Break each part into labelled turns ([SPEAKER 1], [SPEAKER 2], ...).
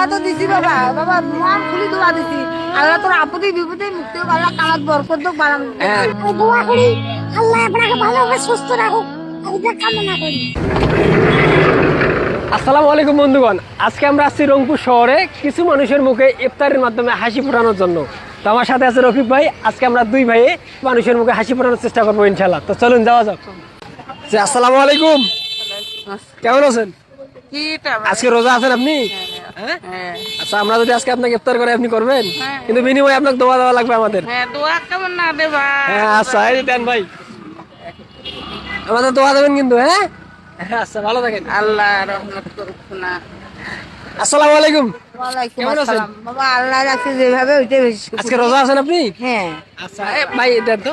[SPEAKER 1] দোয়া তো দিছি বাবা, বাবা মন খুলি দোয়া দিছি। আল্লাহ তোর আপদে বিপদে মুক্তি হোক, আল্লাহ কামাত বরকত হোক, বাড়ান।
[SPEAKER 2] দোয়া করি আল্লাহ আপনাকে ভালোভাবে সুস্থ রাখুক, এটা কামনা করি।
[SPEAKER 3] আসসালামু আলাইকুম বন্ধুগণ, আজকে আমরা আসছি রংপুর শহরে কিছু মানুষের মুখে ইফতারের মাধ্যমে হাসি ফোটানোর জন্য। তো আমার সাথে আছে রফিক ভাই। আজকে আমরা দুই ভাইয়ে মানুষের মুখে হাসি ফোটানোর চেষ্টা করবো ইনশাল্লাহ। তো চলুন যাওয়া যাক। আসসালামু আলাইকুম, কেমন আছেন? আজকে রোজা আছেন আপনি? হ্যাঁ? আচ্ছা, আমরা যদি আজকে আপনাকে ইফতার করে আপনি করবেন, কিন্তু বিনিময়ে আপনাকে দোয়া দেওয়া লাগবে আমাদের।
[SPEAKER 1] দোয়া কেমন না দেবা?
[SPEAKER 3] হ্যাঁ আচ্ছা, এই দেন ভাই, আমাদের দোয়া দেবেন কিন্তু। হ্যাঁ আচ্ছা, ভালো থাকেন,
[SPEAKER 1] আল্লাহ রহমত করুক না।
[SPEAKER 3] আসসালামু আলাইকুম।
[SPEAKER 1] ওয়ালাইকুম
[SPEAKER 3] কেমন আছেন?
[SPEAKER 1] আসসালাম। বাবা আল্লাহ রাখছে যেভাবে ওইটাই বেশি।
[SPEAKER 3] আজকে রোজা আছেন আপনি?
[SPEAKER 1] হ্যাঁ,
[SPEAKER 3] আচ্ছা ভাই দেন তো।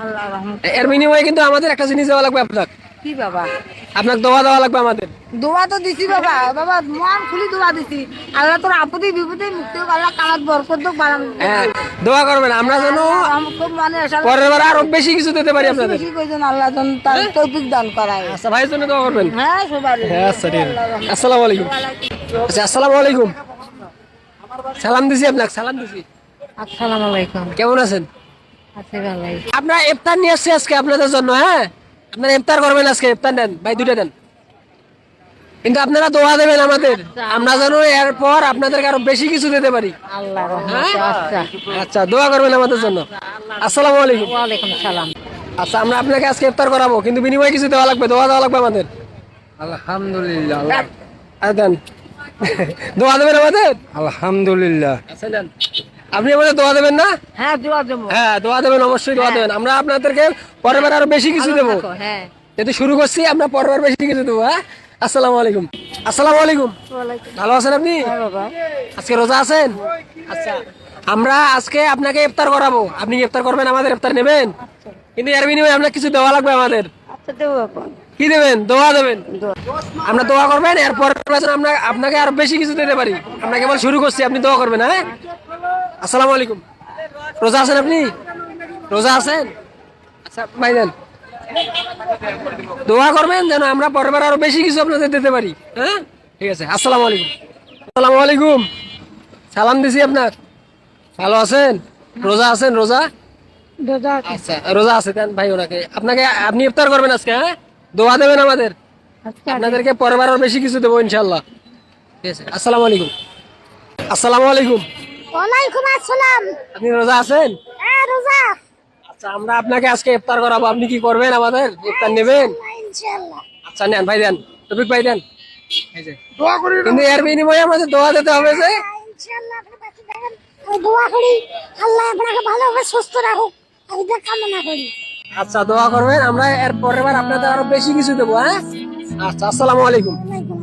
[SPEAKER 1] আল্লাহ রহমত।
[SPEAKER 3] এর বিনিময়ে কিন্তু আমাদের একটা জিনিস দেওয়া লাগবে আপনাকে।
[SPEAKER 1] কি বাবা?
[SPEAKER 3] আপনাকে দোয়া দেওয়া লাগবে আমাদের।
[SPEAKER 1] দোয়া তো দিছি বাবা, বাবা মন খুলি দোয়া দিছি। আল্লাহ তোর আপদে বিপদে মুক্তি হোক, আল্লাহ কামাত বরকত হোক, বাড়ান।
[SPEAKER 3] হ্যাঁ, দোয়া করবেন আমরা যেন
[SPEAKER 1] খুব মানে
[SPEAKER 3] পরের বার আরো বেশি কিছু দিতে পারি আপনাদের।
[SPEAKER 1] বেশি কইছেন, আল্লাহ যেন তার তৌফিক দান করায়।
[SPEAKER 3] আচ্ছা ভাইয়ের জন্য দোয়া করবেন।
[SPEAKER 1] হ্যাঁ সবার।
[SPEAKER 3] হ্যাঁ আচ্ছা ঠিক আছে। আসসালামু আলাইকুম। আচ্ছা আসসালামু আলাইকুম, সালাম দিছি আপনাকে, সালাম দিছি।
[SPEAKER 1] আসসালামু আলাইকুম।
[SPEAKER 3] কেমন আছেন?
[SPEAKER 1] আছি ভালোই।
[SPEAKER 3] আপনারা ইফতার নিয়ে আসছি আজকে আপনাদের জন্য। হ্যাঁ, আপনারা ইফতার করবেন আজকে, ইফতার দেন ভাই, দুইটা দেন। কিন্তু আপনারা দোয়া দেবেন আমাদের, আমরা যেন এরপর আপনাদেরকে আরো বেশি কিছু দিতে পারি।
[SPEAKER 1] আল্লাহ রহমত। আচ্ছা।
[SPEAKER 3] আচ্ছা, দোয়া করবেন আমাদের জন্য। আসসালামু আলাইকুম।
[SPEAKER 1] ওয়ালাইকুম সালাম।
[SPEAKER 3] আচ্ছা, আমরা আপনাকে আজকে ইফতার করাবো, কিন্তু বিনিময়ে কিছু দেওয়া লাগবে, দোয়া দেওয়া লাগবে আমাদের।
[SPEAKER 4] আলহামদুলিল্লাহ,
[SPEAKER 3] আর দেন, দোয়া দেবেন আমাদের।
[SPEAKER 4] আলহামদুলিল্লাহ।
[SPEAKER 3] আচ্ছা দেন, আপনি আমাদের দোয়া দেবেন না?
[SPEAKER 1] হ্যাঁ দোয়া দেবো।
[SPEAKER 3] হ্যাঁ দোয়া দেবেন, অবশ্যই দোয়া দেবেন। আমরা আপনাদেরকে পরের বার আরো বেশি কিছু দেবো।
[SPEAKER 1] হ্যাঁ।
[SPEAKER 3] যেহেতু শুরু করছি, আমরা পরের বার বেশি কিছু দেবো। হ্যাঁ, আসসালামু আলাইকুম। আসসালামু আলাইকুম।
[SPEAKER 1] ওয়ালাইকুম।
[SPEAKER 3] ভালো আছেন আপনি?
[SPEAKER 1] হ্যাঁ বাবা।
[SPEAKER 3] আজকে রোজা আছেন? আচ্ছা, আমরা আজকে আপনাকে ইফতার করাবো, আপনি কি ইফতার করবেন, আমাদের ইফতার নেবেন, কিন্তু এর বিনিময়ে আপনার কিছু দেওয়া লাগবে আমাদের।
[SPEAKER 1] আচ্ছা দেবো এখন।
[SPEAKER 3] কি দেবেন? দোয়া দেবেন।
[SPEAKER 1] দোয়া।
[SPEAKER 3] আমরা দোয়া করবেন, এরপর আমরা আপনাকে আরো বেশি কিছু দিতে পারি। আমরা কেবল শুরু করছি, আপনি দোয়া করবেন। হ্যাঁ, আসসালামু আলাইকুম। রোজা আছেন আপনি? রোজা আছেন? আচ্ছা ভাই দেন, দোয়া করবেন যেন আমরা পরের বার আরো বেশি কিছু আপনাদের দিতে পারি। হ্যাঁ ঠিক আছে, আসসালামু আলাইকুম। আসসালামু আলাইকুম, সালাম দিছি আপনার। ভালো আছেন? রোজা আছেন? রোজা?
[SPEAKER 1] দোয়া।
[SPEAKER 3] আচ্ছা, রোজা আছে দেন ভাই ওনাকে, আপনাকে, আপনি ইফতার করবেন আজকে। হ্যাঁ, দোয়া দেবেন আমাদের,
[SPEAKER 1] আচ্ছা।
[SPEAKER 3] আপনাদেরকে পরের বার আরো বেশি কিছু দেবো ইনশাল্লাহ। ঠিক আছে, আসসালামু আলাইকুম। আসসালামু আলাইকুম।
[SPEAKER 2] ওয়ালাইকুম আসসালাম।
[SPEAKER 3] আপনি রোজা আছেন?
[SPEAKER 2] হ্যাঁ রোজা।
[SPEAKER 3] আচ্ছা, আমরা আপনাকে আজকে ইফতার করাবো, আপনি কি করবেন, আমাদের ইফতার নেবেন?
[SPEAKER 2] ইনশাআল্লাহ।
[SPEAKER 3] আচ্ছা নেন ভাই, দেন রফিক ভাই দেন। এই যে,
[SPEAKER 4] দোয়া করি
[SPEAKER 3] কিন্তু এর বিনিময়ে আমাদের দোয়া দিতে হবে যে।
[SPEAKER 2] ইনশাআল্লাহ আপনি বাঁচিয়ে থাকেন। আমি দোয়া করি আল্লাহ আপনাকে ভালোভাবে সুস্থ রাখুক, এটা কামনা করি।
[SPEAKER 3] আচ্ছা, দোয়া করবেন, আমরা এর পরের বার আপনাদের আরো বেশি কিছু দেবো। হ্যাঁ আচ্ছা, আসসালামু আলাইকুম।
[SPEAKER 2] ওয়ালাইকুম